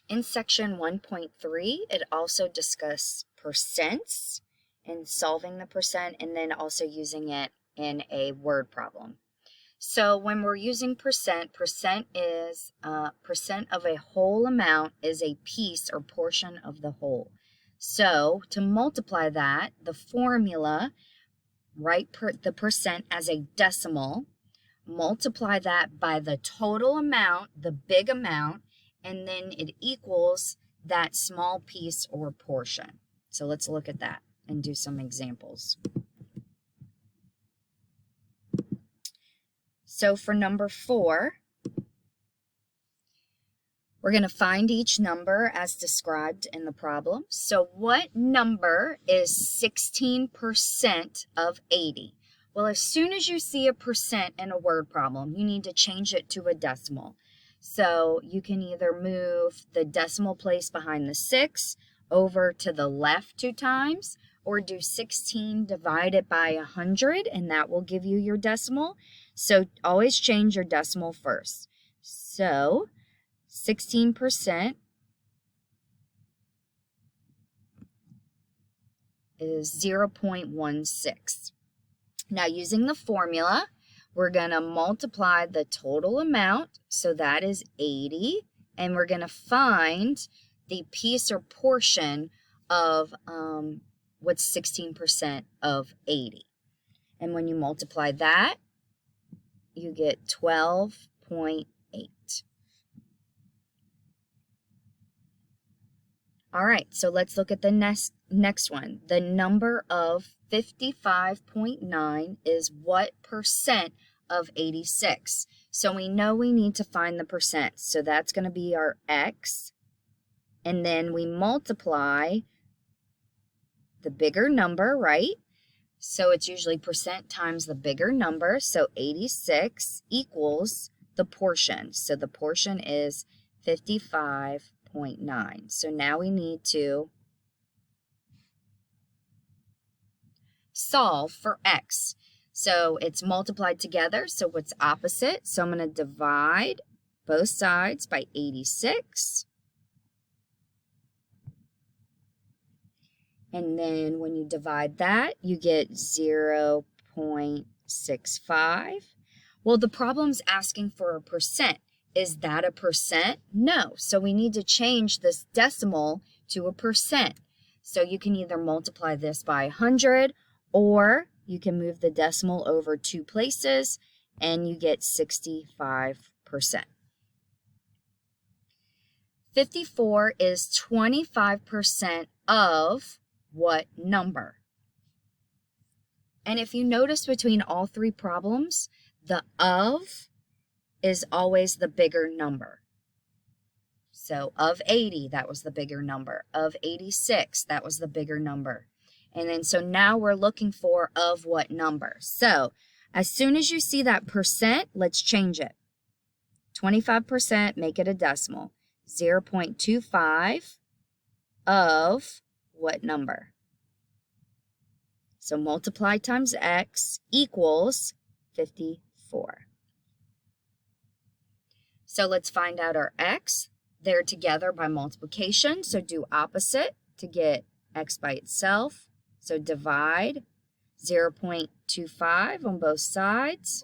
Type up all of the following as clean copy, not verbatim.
In section 1.3, it also discusses percents and solving the percent, and then also using it in a word problem. So when we're using percent is percent of a whole amount is a piece or portion of the whole. So to multiply that, the formula, write the percent as a decimal, multiply that by the total amount, the big amount, and then it equals that small piece or portion. So let's look at that and do some examples. So for number 4, we're going to find each number as described in the problem. So what number is 16% of 80? Well, as soon as you see a percent in a word problem, you need to change it to a decimal. So you can either move the decimal place behind the 6 over to the left 2 times, or do 16 divided by 100, and that will give you your decimal. So always change your decimal first. So 16% is 0.16. Now using the formula, we're going to multiply the total amount, so that is 80, and we're going to find the piece or portion of what's 16% of 80. And when you multiply that, you get 12.8. All right, so let's look at the next one. The number of 55.9 is what percent of 86? So we know we need to find the percent. So that's going to be our x. And then we multiply the bigger number, right? So it's usually percent times the bigger number. So 86 equals the portion. So the portion is 55.9. So now we need to solve for x. So it's multiplied together. So what's opposite? So I'm going to divide both sides by 86. And then when you divide that, you get 0.65. Well, the problem's asking for a percent. Is that a percent? No. So we need to change this decimal to a percent. So you can either multiply this by 100, or you can move the decimal over 2 places, and you get 65%. 54 is 25% of what number? And if you notice between all 3 problems, the of is always the bigger number. So of 80, that was the bigger number. Of 86, that was the bigger number. And then so now we're looking for of what number. So as soon as you see that percent, let's change it. 25%, make it a decimal. 0.25 of what number? So multiply times x equals 54. So let's find out our x. They're together by multiplication, so do opposite to get x by itself. So divide 0.25 on both sides.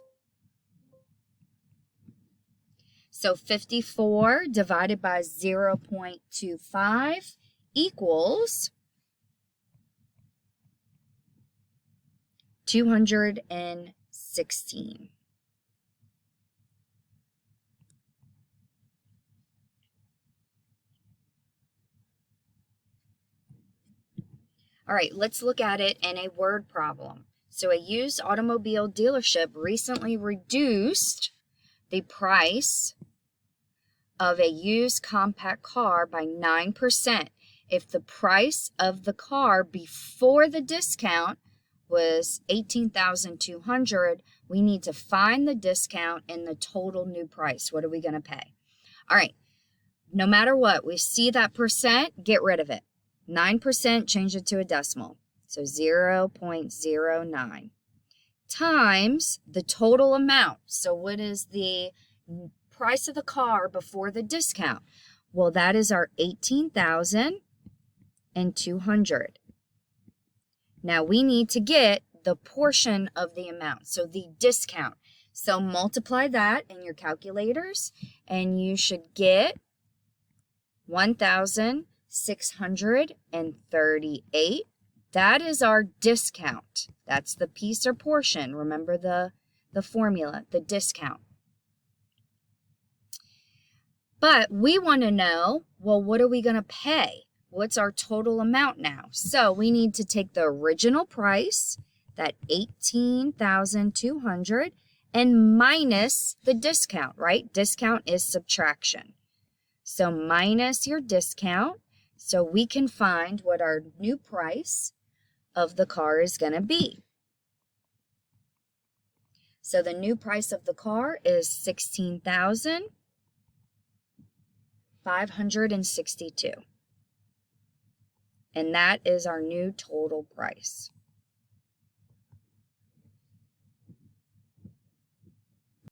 So 54 divided by 0.25 equals 216. All right, let's look at it in a word problem. So a used automobile dealership recently reduced the price of a used compact car by 9%. If the price of the car before the discount was $18,200, we need to find the discount and the total new price. What are we going to pay? All right, no matter what, we see that percent, get rid of it. 9%, change it to a decimal. So 0.09 times the total amount. So what is the price of the car before the discount? Well, that is our $18,200. Now we need to get the portion of the amount, so the discount. So multiply that in your calculators, and you should get 1,638. That is our discount. That's the piece or portion. Remember the formula, the discount. But we want to know, well, what are we going to pay? What's our total amount now? So we need to take the original price, that $18,200, and minus the discount, right? Discount is subtraction. So minus your discount, so we can find what our new price of the car is going to be. So the new price of the car is $16,562. And that is our new total price.